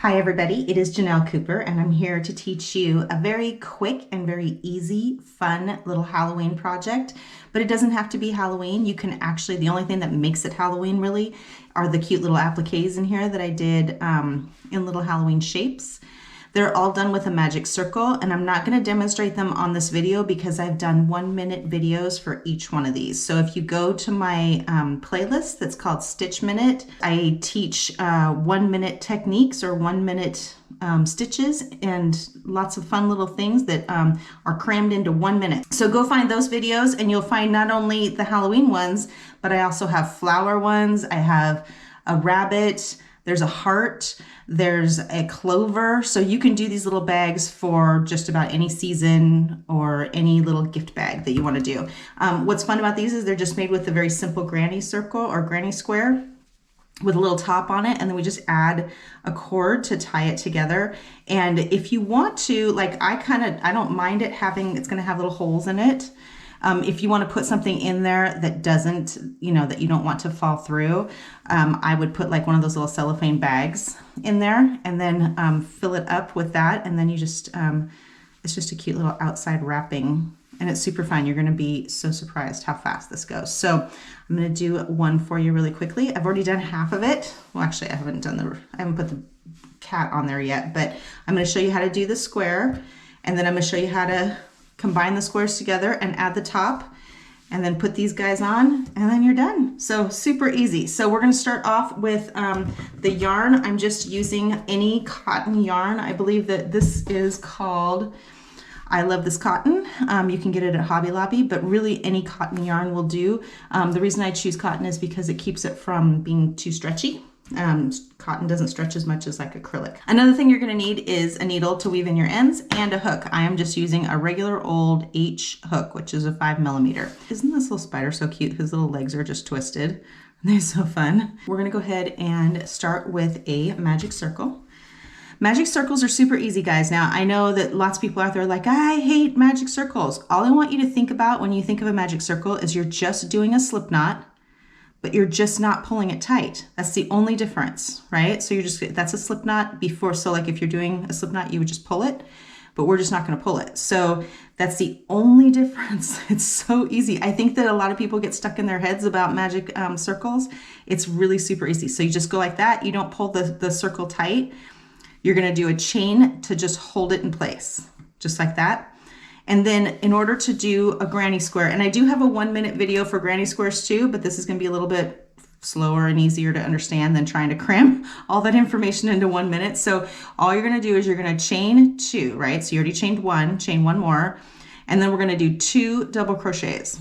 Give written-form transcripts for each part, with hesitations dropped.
Hi everybody, it is Janelle Cooper and I'm here to teach you a very quick and very easy, fun little Halloween project. But it doesn't have to be Halloween. You can actually, the only thing that makes it Halloween really are the cute little appliques in here that I did in little Halloween shapes. They're all done with a magic circle, and I'm not going to demonstrate them on this video because I've done 1-minute videos for each one of these. So if you go to my playlist that's called Stitch Minute, I teach 1-minute techniques or 1-minute stitches and lots of fun little things that are crammed into 1 minute. So go find those videos and you'll find not only the Halloween ones, but I also have flower ones. I have a rabbit, there's a heart, there's a clover. So you can do these little bags for just about any season or any little gift bag that you want to do. What's fun about these is they're just made with a very simple granny circle or granny square with a little top on it, and then we just add a cord to tie it together. And if you want to, like I don't mind it having, it's gonna have little holes in it. If you want to put something in there that doesn't, that you don't want to fall through, I would put like one of those little cellophane bags in there and then fill it up with that. And then you just, it's just a cute little outside wrapping and it's super fun. You're going to be so surprised how fast this goes. So I'm going to do one for you really quickly. I've already done half of it. Well, actually I haven't put the cat on there yet, but I'm going to show you how to do the square, and then I'm going to show you how to combine the squares together and add the top, and then put these guys on, and then you're done. So super easy. So we're going to start off with the yarn. I'm just using any cotton yarn. I believe that this is called I Love This Cotton. You can get it at Hobby Lobby, but really any cotton yarn will do. The reason I choose cotton is because it keeps it from being too stretchy. Cotton doesn't stretch as much as like acrylic. Another thing you're going to need is a needle to weave in your ends and a hook. I am just using a regular old H hook, which is a 5mm. Isn't this little spider so cute? His little legs are just twisted. They're so fun. We're going to go ahead and start with a magic circle. Magic circles are super easy, guys. Now, I know that lots of people out there are like, I hate magic circles. All I want you to think about when you think of a magic circle is you're just doing a slip knot, but you're just not pulling it tight. That's the only difference, right? So that's a slip knot before. So like if you're doing a slip knot, you would just pull it, but we're just not gonna pull it. So that's the only difference. It's so easy. I think that a lot of people get stuck in their heads about magic circles. It's really super easy. So you just go like that. You don't pull the circle tight. You're gonna do a chain to just hold it in place, just like that. And then in order to do a granny square, and I do have a 1-minute video for granny squares too, but this is going to be a little bit slower and easier to understand than trying to cram all that information into 1 minute. So all you're going to do is you're going to chain 2, right? So you already chained 1, chain 1 more, and then we're going to do 2 double crochets.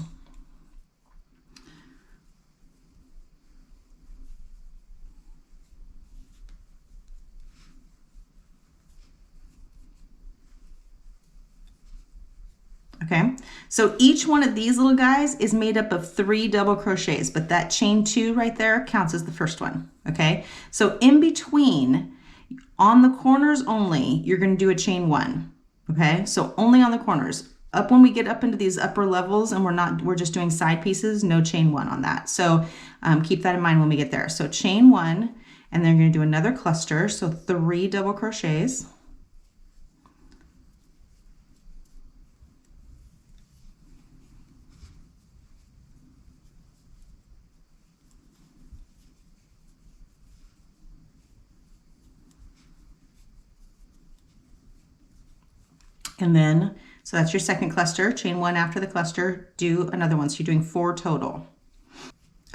Okay, so each one of these little guys is made up of 3 double crochets, but that chain 2 right there counts as the first one. Okay, so in between, on the corners only, you're going to do a chain 1. Okay, so only on the corners. Up when we get up into these upper levels and we're just doing side pieces, no chain 1 on that. So keep that in mind when we get there. So chain 1, and then you're going to do another cluster, so 3 double crochets. And then, so that's your second cluster, chain 1 after the cluster, do another one. So you're doing 4 total.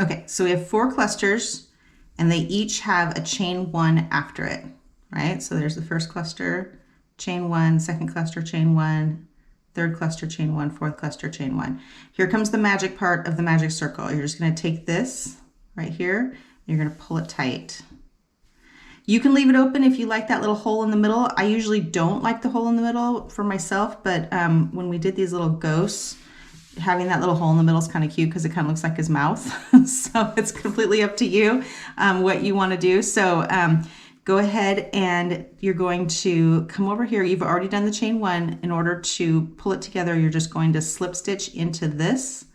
Okay, so we have 4 clusters and they each have a chain 1 after it, right? So there's the first cluster, chain 1, second cluster, chain 1, third cluster, chain 1, fourth cluster, chain 1. Here comes the magic part of the magic circle. You're just gonna take this right here, you're gonna pull it tight. You can leave it open if you like that little hole in the middle. I usually don't like the hole in the middle for myself, but when we did these little ghosts, having that little hole in the middle is kind of cute because it kind of looks like his mouth. So it's completely up to you what you want to do. So go ahead and you're going to come over here. You've already done the chain 1. In order to pull it together, you're just going to slip stitch into this,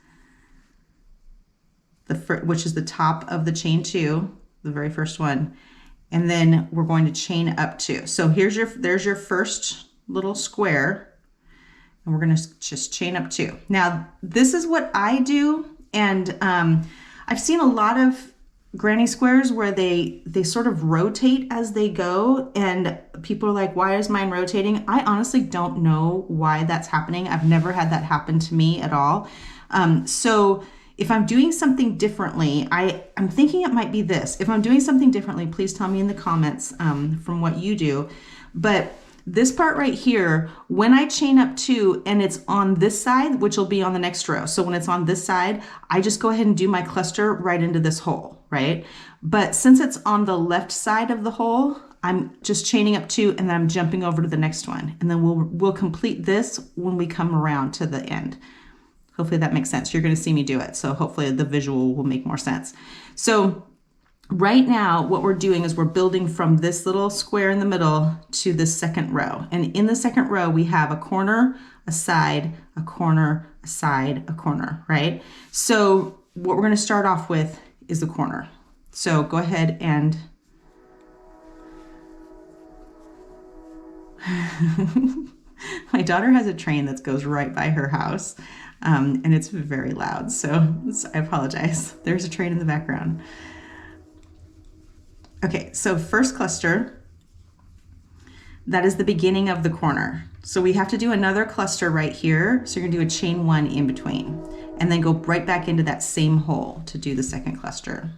which is the top of the chain 2, the very first one. and then we're going to chain up 2. So there's your first little square, and we're going to just chain up 2. Now this is what I do, and I've seen a lot of granny squares where they sort of rotate as they go, and people are like, why is mine rotating? I honestly don't know why that's happening. I've never had that happen to me at all. So if I'm doing something differently, I'm thinking it might be this. If I'm doing something differently, please tell me in the comments from what you do. But this part right here, when I chain up 2 and it's on this side, which will be on the next row. So when it's on this side, I just go ahead and do my cluster right into this hole, right? But since it's on the left side of the hole, I'm just chaining up 2 and then I'm jumping over to the next one. And then we'll complete this when we come around to the end. Hopefully that makes sense. You're going to see me do it. So hopefully the visual will make more sense. So right now what we're doing is we're building from this little square in the middle to this second row. And in the second row, we have a corner, a side, a corner, a side, a corner, right? So what we're going to start off with is the corner. So go ahead and my daughter has a train that goes right by her house. And it's very loud, so I apologize. There's a train in the background. Okay, so first cluster, that is the beginning of the corner. So we have to do another cluster right here. So you're gonna do a chain 1 in between, and then go right back into that same hole to do the second cluster.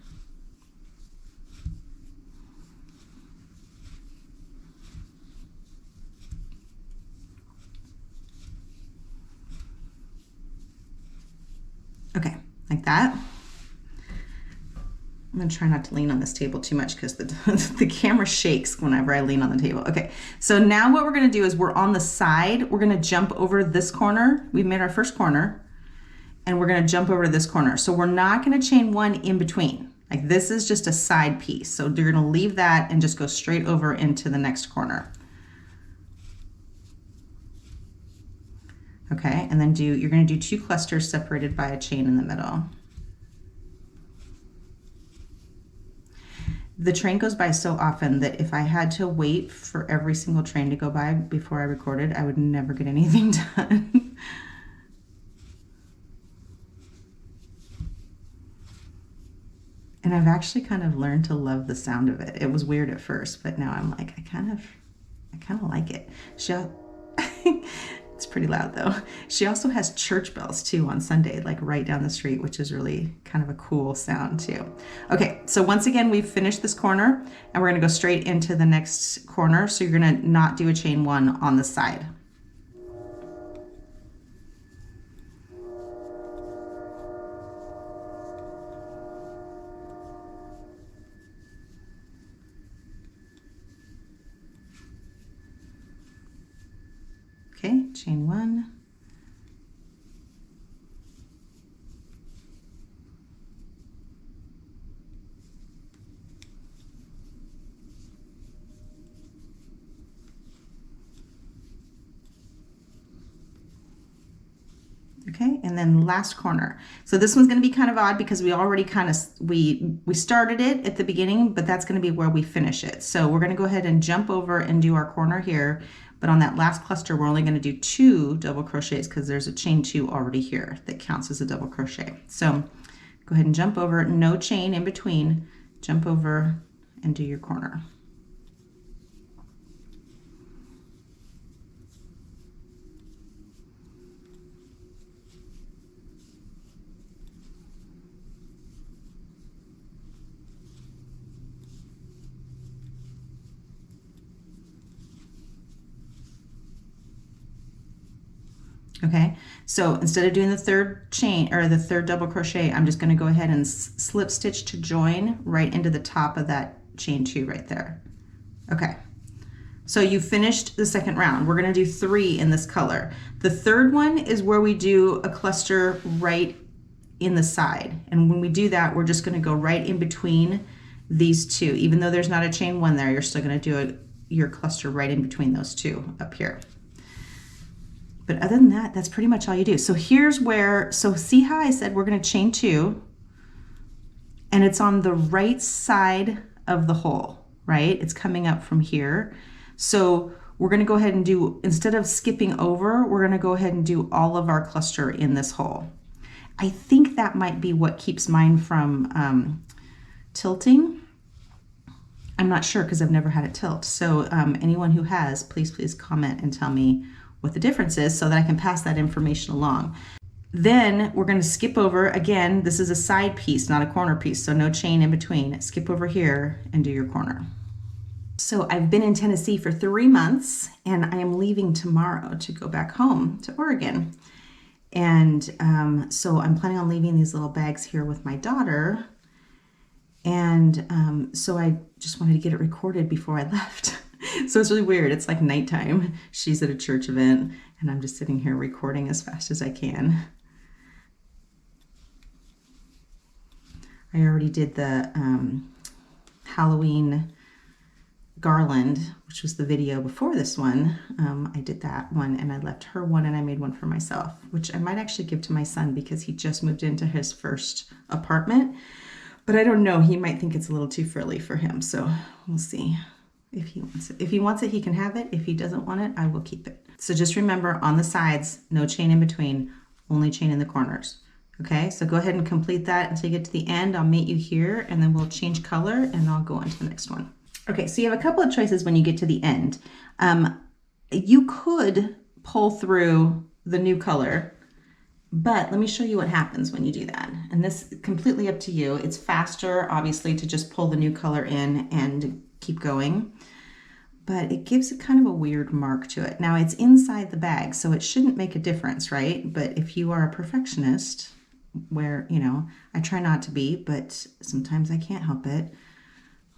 Okay, like that. I'm gonna try not to lean on this table too much because the camera shakes whenever I lean on the table. Okay, so now what we're gonna do is we're on the side. We're gonna jump over this corner. We've made our first corner, and we're gonna jump over to this corner. So we're not gonna chain 1 in between. Like this is just a side piece. So you're gonna leave that and just go straight over into the next corner. Okay, and then you're going to do 2 clusters separated by a chain in the middle. The train goes by so often that if I had to wait for every single train to go by before I recorded, I would never get anything done. And I've actually kind of learned to love the sound of it. It was weird at first, but now I'm like, I kind of like it. It's pretty loud though. She also has church bells too on Sunday, like right down the street, which is really kind of a cool sound too. Okay, so once again, we've finished this corner and we're gonna go straight into the next corner. So you're gonna not do a chain 1 on the side. Okay, chain 1. Okay, and then last corner. So this one's going to be kind of odd because we already kind of, we started it at the beginning, but that's going to be where we finish it. So we're going to go ahead and jump over and do our corner here. But on that last cluster, we're only going to do 2 double crochets because there's a chain 2 already here that counts as a double crochet. So go ahead and jump over, no chain in between, jump over and do your corner. Okay, so instead of doing the third chain or the third double crochet, I'm just going to go ahead and slip stitch to join right into the top of that chain 2 right there. Okay, so you finished the second round. We're going to do 3 in this color. The third one is where we do a cluster right in the side, and when we do that, we're just going to go right in between these 2. Even though there's not a chain 1 there, you're still going to do your cluster right in between those 2 up here. But other than that, that's pretty much all you do. So here's where, so see how I said we're going to chain 2, and it's on the right side of the hole, right? It's coming up from here. So we're going to go ahead and do, instead of skipping over, we're going to go ahead and do all of our cluster in this hole. I think that might be what keeps mine from tilting. I'm not sure because I've never had it tilt. So anyone who has, please comment and tell me what the difference is so that I can pass that information along. Then we're going to skip over, again, this is a side piece, not a corner piece, so no chain in between. Skip over here and do your corner. So I've been in Tennessee for 3 months and I am leaving tomorrow to go back home to Oregon. And so I'm planning on leaving these little bags here with my daughter. And so I just wanted to get it recorded before I left. So it's really weird. It's like nighttime. She's at a church event and I'm just sitting here recording as fast as I can. I already did the Halloween garland, which was the video before this one. I did that one and I left her one and I made one for myself, which I might actually give to my son because he just moved into his first apartment. But I don't know, he might think it's a little too frilly for him. So we'll see if he wants it. If he wants it, he can have it. If he doesn't want it, I will keep it. So just remember, on the sides, no chain in between, only chain in the corners. Okay, so go ahead and complete that until you get to the end. I'll meet you here and then we'll change color and I'll go on to the next one. Okay, so you have a couple of choices when you get to the end. You could pull through the new color, but let me show you what happens when you do that. And this is completely up to you. It's faster, obviously, to just pull the new color in and keep going, but it gives it kind of a weird mark to it. Now it's inside the bag, so it shouldn't make a difference, right? But if you are a perfectionist, where, you know, I try not to be, but sometimes I can't help it.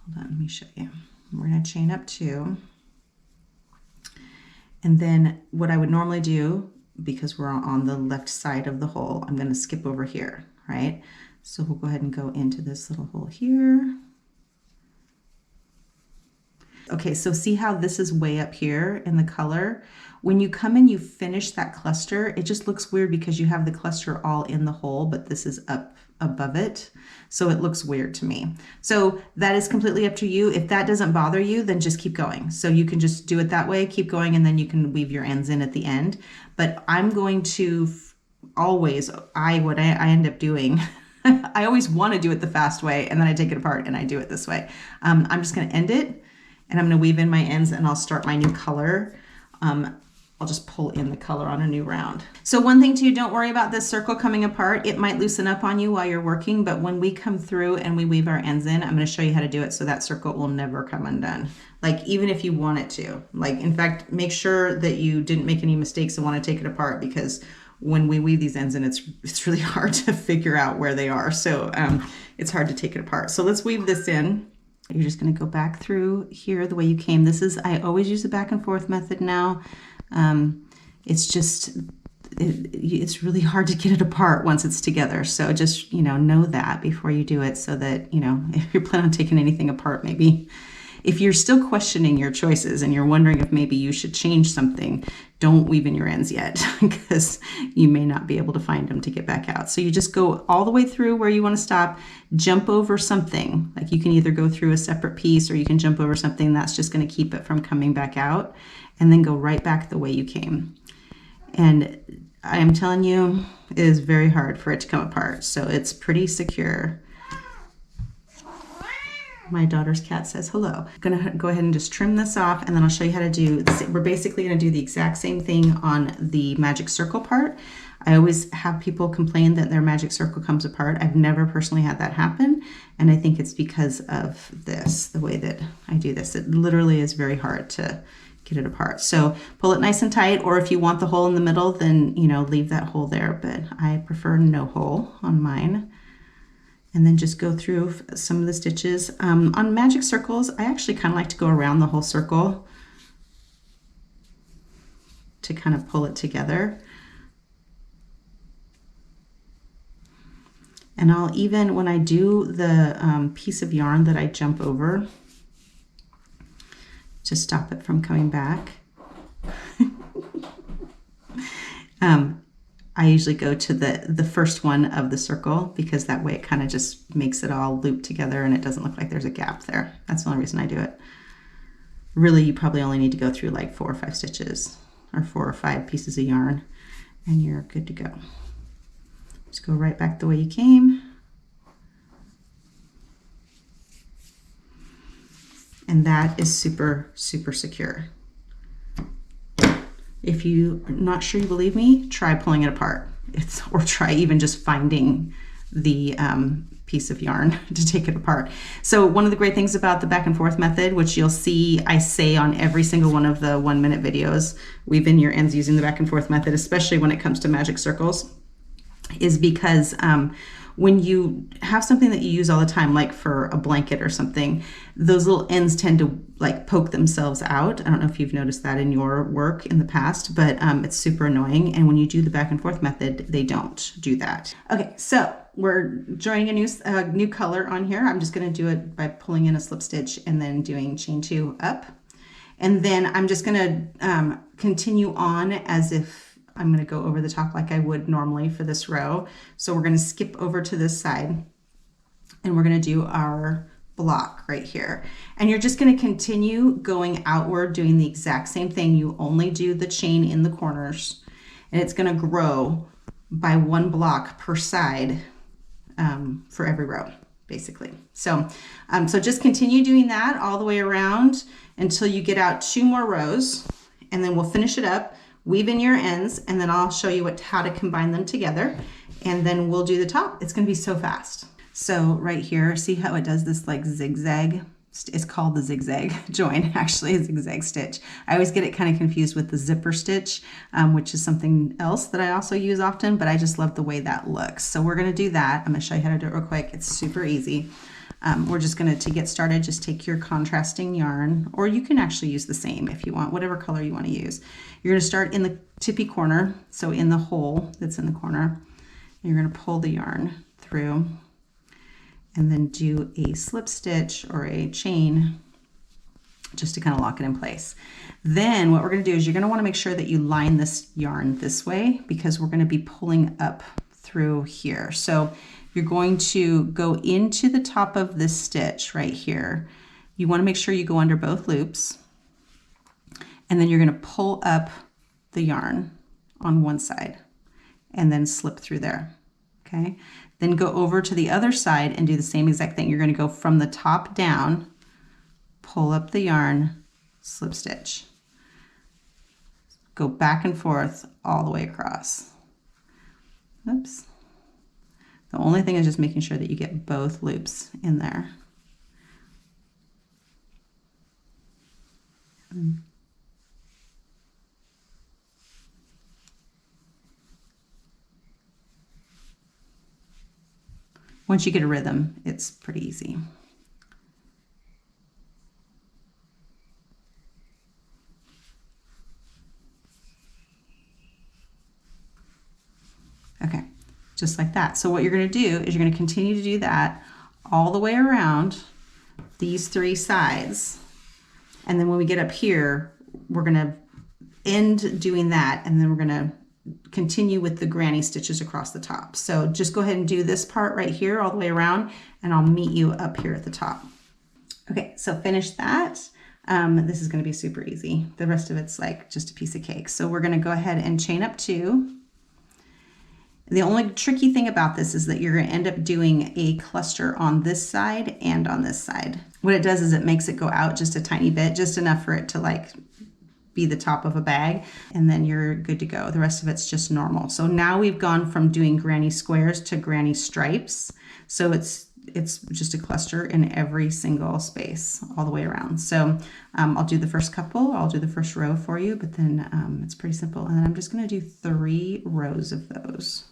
Hold on, let me show you. We're going to chain up 2. And then what I would normally do, because we're on the left side of the hole, I'm going to skip over here, right? So we'll go ahead and go into this little hole here. Okay, so see how this is way up here in the color? When you come in, you finish that cluster, it just looks weird because you have the cluster all in the hole, but this is up above it. So it looks weird to me. So that is completely up to you. If that doesn't bother you, then just keep going. So you can just do it that way, keep going, and then you can weave your ends in at the end. But I'm going to always, what I end up doing, I always want to do it the fast way, and then I take it apart and I do it this way. I'm just going to end it, and I'm going to weave in my ends, and I'll start my new color. I'll just pull in the color on a new round. So one thing too, don't worry about this circle coming apart. It might loosen up on you while you're working, but when we come through and we weave our ends in, I'm going to show you how to do it so that circle will never come undone. Like even if you want it to. Like in fact, make sure that you didn't make any mistakes and want to take it apart, because when we weave these ends in, it's really hard to figure out where they are. So it's hard to take it apart. So let's weave this in. You're just going to go back through here the way you came. I always use the back and forth method now. It's just, it's really hard to get it apart once it's together. So just, know that before you do it, so that, if you're planning on taking anything apart, maybe if you're still questioning your choices and you're wondering if maybe you should change something, don't weave in your ends yet, because you may not be able to find them to get back out. So you just go all the way through where you want to stop, jump over something. Like you can either go through a separate piece or you can jump over something that's just going to keep it from coming back out, and then go right back the way you came. And I am telling you, it is very hard for it to come apart. So it's pretty secure. My daughter's cat says hello. I'm gonna go ahead and just trim this off, and then I'll show you how to do this. We're basically gonna do the exact same thing on the magic circle part. I always have people complain that their magic circle comes apart. I've never personally had that happen, and I think it's because of this, the way that I do this. It literally is very hard to get it apart. So pull it nice and tight, or if you want the hole in the middle, then leave that hole there, but I prefer no hole on mine. And then just go through some of the stitches. On magic circles, I actually kind of like to go around the whole circle to kind of pull it together. And I'll even, when I do the piece of yarn that I jump over, to stop it from coming back, I usually go to the first one of the circle because that way it kind of just makes it all loop together and it doesn't look like there's a gap there. That's the only reason I do it. Really, you probably only need to go through like 4 or 5 stitches or 4 or 5 pieces of yarn and you're good to go. Just go right back the way you came. And that is super, super secure. If you're not sure you believe me, try pulling it apart. Or try even just finding the piece of yarn to take it apart. So one of the great things about the back and forth method, which you'll see I say on every single one of the 1-minute videos, weave in your ends using the back and forth method, especially when it comes to magic circles, is because when you have something that you use all the time, like for a blanket or something, those little ends tend to like poke themselves out. I don't know if you've noticed that in your work in the past, but it's super annoying. And when you do the back and forth method, they don't do that. Okay, so we're joining a new color on here. I'm just gonna do it by pulling in a slip stitch and then doing chain 2 up. And then I'm just gonna continue on as if I'm going to go over the top like I would normally for this row. So we're going to skip over to this side and we're going to do our block right here. And you're just going to continue going outward doing the exact same thing. You only do the chain in the corners and it's going to grow by 1 block per side for every row basically. So, so just continue doing that all the way around until you get out 2 more rows and then we'll finish it up. Weave in your ends and then I'll show you how to combine them together and then we'll do the top. It's going to be so fast. So right here, see how it does this like zigzag? It's called the zigzag join, actually a zigzag stitch. I always get it kind of confused with the zipper stitch, which is something else that I also use often, but I just love the way that looks. So we're going to do that. I'm going to show you how to do it real quick. It's super easy. We're just going to get started, just take your contrasting yarn, or you can actually use the same if you want, whatever color you want to use. You're going to start in the tippy corner, so in the hole that's in the corner. You're going to pull the yarn through and then do a slip stitch or a chain just to kind of lock it in place. Then what we're going to do is you're going to want to make sure that you line this yarn this way because we're going to be pulling up through here. So you're going to go into the top of this stitch right here. You want to make sure you go under both loops and then you're going to pull up the yarn on one side and then slip through there. Okay, then go over to the other side and do the same exact thing. You're going to go from the top down, pull up the yarn, slip stitch, go back and forth all the way across. Oops. The only thing is just making sure that you get both loops in there. Once you get a rhythm, it's pretty easy. Okay, just like that. So what you're going to do is you're going to continue to do that all the way around these 3 sides. And then when we get up here, we're going to end doing that and then we're going to continue with the granny stitches across the top. So just go ahead and do this part right here all the way around and I'll meet you up here at the top. Okay, so finish that. This is going to be super easy. The rest of it's like just a piece of cake. So we're going to go ahead and chain up 2. The only tricky thing about this is that you're going to end up doing a cluster on this side and on this side. What it does is it makes it go out just a tiny bit, just enough for it to like be the top of a bag, and then you're good to go. The rest of it's just normal. So now we've gone from doing granny squares to granny stripes. So it's just a cluster in every single space all the way around. So I'll do the first couple, I'll do the first row for you, but then it's pretty simple. And then I'm just going to do 3 rows of those.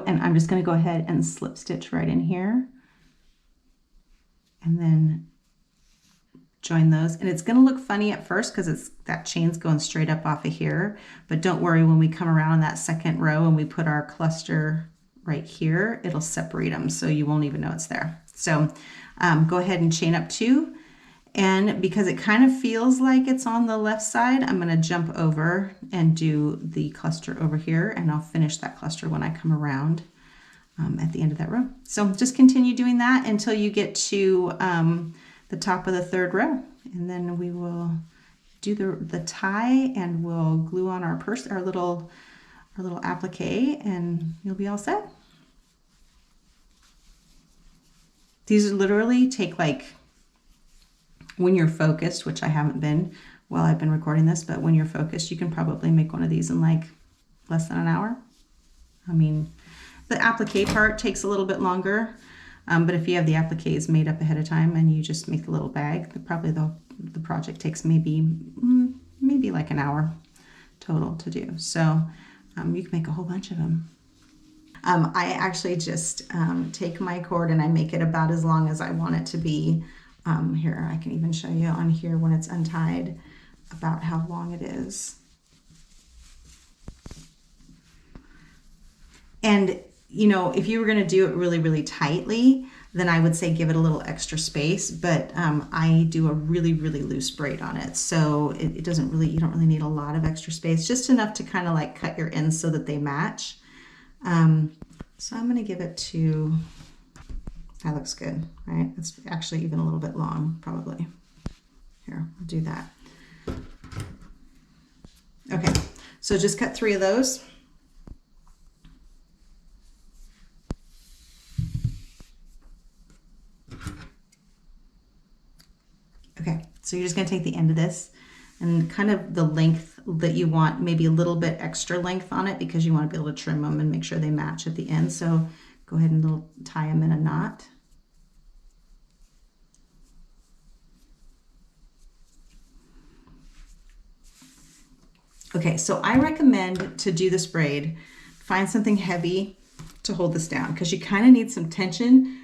And I'm just going to go ahead and slip stitch right in here and then join those. And it's going to look funny at first because it's that chain's going straight up off of here. But don't worry, when we come around that second row and we put our cluster right here, it'll separate them so you won't even know it's there. So go ahead and chain up 2. And because it kind of feels like it's on the left side, I'm going to jump over and do the cluster over here, and I'll finish that cluster when I come around at the end of that row. So just continue doing that until you get to the top of the 3rd row, and then we will do the tie, and we'll glue on our little applique, and you'll be all set. These literally take, like, when you're focused, which I haven't been while I've been recording this, but when you're focused, you can probably make one of these in like less than an hour. I mean, the applique part takes a little bit longer, but if you have the appliques made up ahead of time and you just make the little bag, probably the project takes maybe like an hour total to do. So you can make a whole bunch of them. I actually just take my cord and I make it about as long as I want it to be. Here, I can even show you on here when it's untied about how long it is. And, you know, if you were going to do it really, really tightly, then I would say give it a little extra space, but I do a really, really loose braid on it. So it doesn't really, you don't really need a lot of extra space, just enough to kind of like cut your ends so that they match. So I'm going to give it to... That looks good, right? It's actually even a little bit long, probably. Here, I'll do that. Okay, so just cut 3 of those. Okay, so you're just gonna take the end of this and kind of the length that you want, maybe a little bit extra length on it because you want to be able to trim them and make sure they match at the end. So go ahead and tie them in a knot. Okay, so I recommend to do this braid, find something heavy to hold this down because you kind of need some tension.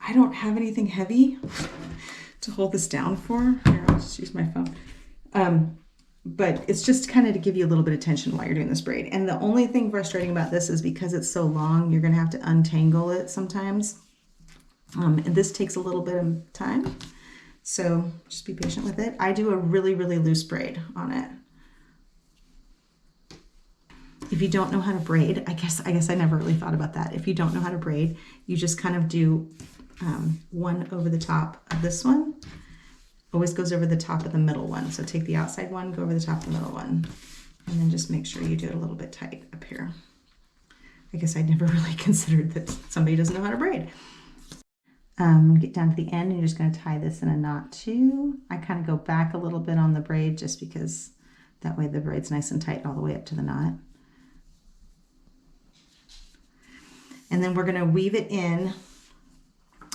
I don't have anything heavy to hold this down for. Here, I'll just use my phone. But it's just kind of to give you a little bit of tension while you're doing this braid. And the only thing frustrating about this is because it's so long, you're going to have to untangle it sometimes. And this takes a little bit of time. So just be patient with it. I do a really, really loose braid on it. If you don't know how to braid, I guess I never really thought about that. If you don't know how to braid, you just kind of do one over the top of this one. Always goes over the top of the middle one. So take the outside one, go over the top of the middle one, and then just make sure you do it a little bit tight up here. I guess I never really considered that somebody doesn't know how to braid. Get down to the end and you're just going to tie this in a knot too. I kind of go back a little bit on the braid just because that way the braid's nice and tight all the way up to the knot. And then we're going to weave it in.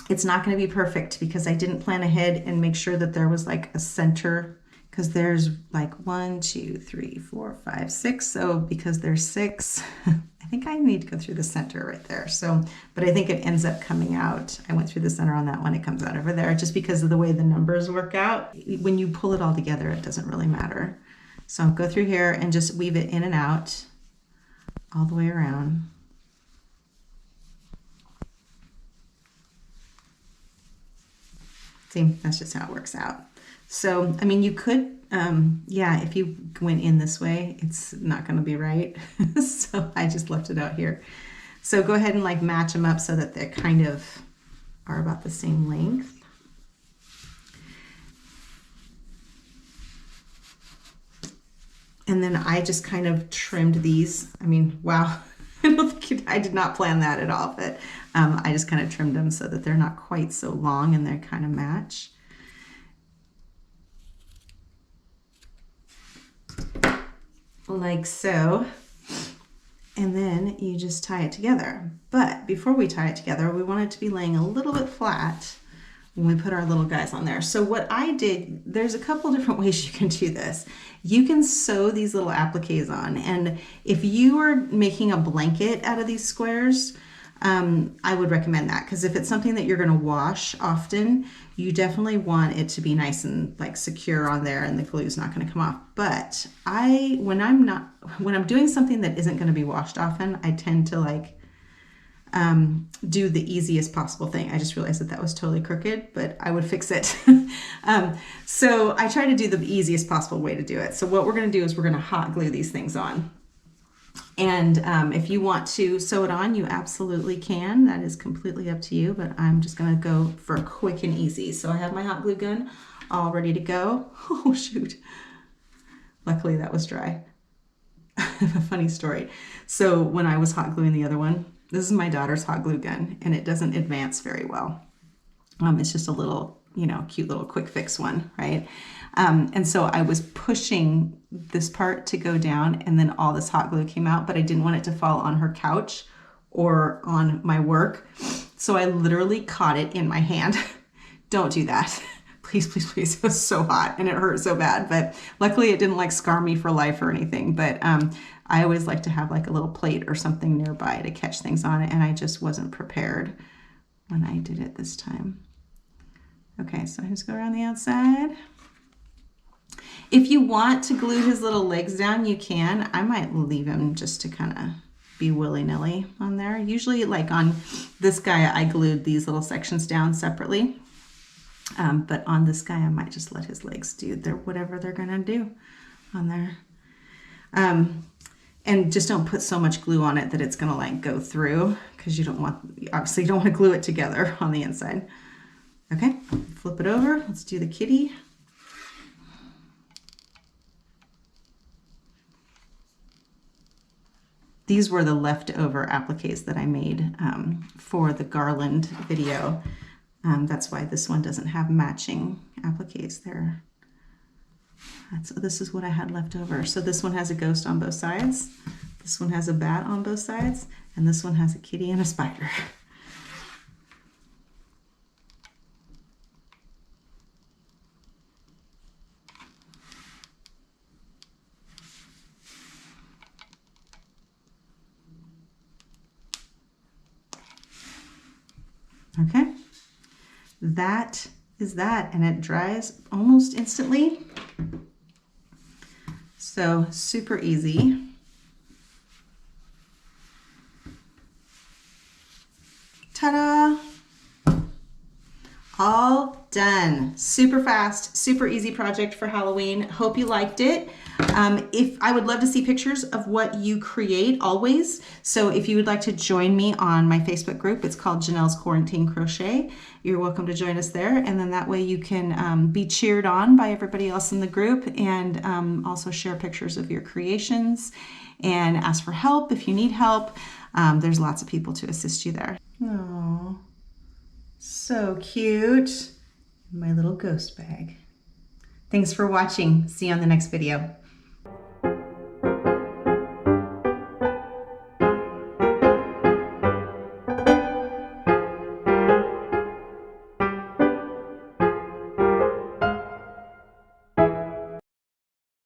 It's not going to be perfect because I didn't plan ahead and make sure that there was like a center, because there's like 1, 2, 3, 4, 5, 6. So because there's 6, I think I need to go through the center right there. So, but I think it ends up coming out. I went through the center on that one. It comes out over there just because of the way the numbers work out. When you pull it all together, it doesn't really matter. So go through here and just weave it in and out all the way around. See, that's just how it works out. So, I mean, you could, yeah, if you went in this way, it's not going to be right. So I just left it out here. So go ahead and like match them up so that they kind of are about the same length. And then I just kind of trimmed these. I mean, wow, I did not plan that at all, but I just kind of trimmed them so that they're not quite so long and they kind of match. Like so. And then you just tie it together. But before we tie it together, we want it to be laying a little bit flat when we put our little guys on there. So what I did, there's a couple different ways you can do this. You can sew these little appliques on, and if you are making a blanket out of these squares, I would recommend that, because if it's something that you're going to wash often, you definitely want it to be nice and like secure on there and the glue's not going to come off. But when I'm doing something that isn't going to be washed often, I tend to like do the easiest possible thing. I just realized that was totally crooked, but I would fix it. So I try to do the easiest possible way to do it. So what we're going to do is we're going to hot glue these things on. And if you want to sew it on, you absolutely can. That is completely up to you, but I'm just going to go for quick and easy. So I have my hot glue gun all ready to go. Oh, shoot. Luckily that was dry. I have a funny story. So when I was hot gluing the other one, this is my daughter's hot glue gun, and it doesn't advance very well. It's just a little, cute little quick fix one, right? And so I was pushing this part to go down, and then all this hot glue came out, but I didn't want it to fall on her couch or on my work. So I literally caught it in my hand. Don't do that. Please, please, please. It was so hot and it hurt so bad, but luckily it didn't like scar me for life or anything. But I always like to have like a little plate or something nearby to catch things on it, and I just wasn't prepared when I did it this time. Okay, so I just go around the outside. If you want to glue his little legs down, you can. I might leave him just to kind of be willy-nilly on there. Usually like on this guy, I glued these little sections down separately. But on this guy, I might just let his legs do whatever they're gonna do on there. And just don't put so much glue on it that it's gonna like go through, because obviously you don't want to glue it together on the inside. Okay, flip it over. Let's do the kitty. These were the leftover appliques that I made for the garland video. That's why this one doesn't have matching appliques there. This is what I had left over. So this one has a ghost on both sides. This one has a bat on both sides. And this one has a kitty and a spider. Okay, that is that, and it dries almost instantly. So super easy. Ta-da! All done. Super fast, super easy project for Halloween. Hope you liked it. I would love to see pictures of what you create always. So if you would like to join me on my Facebook group, it's called Janelle's Quarantine Crochet. You're welcome to join us there. And then that way you can be cheered on by everybody else in the group, and also share pictures of your creations and ask for help if you need help. There's lots of people to assist you there. Oh, so cute. My little ghost bag. Thanks for watching. See you on the next video.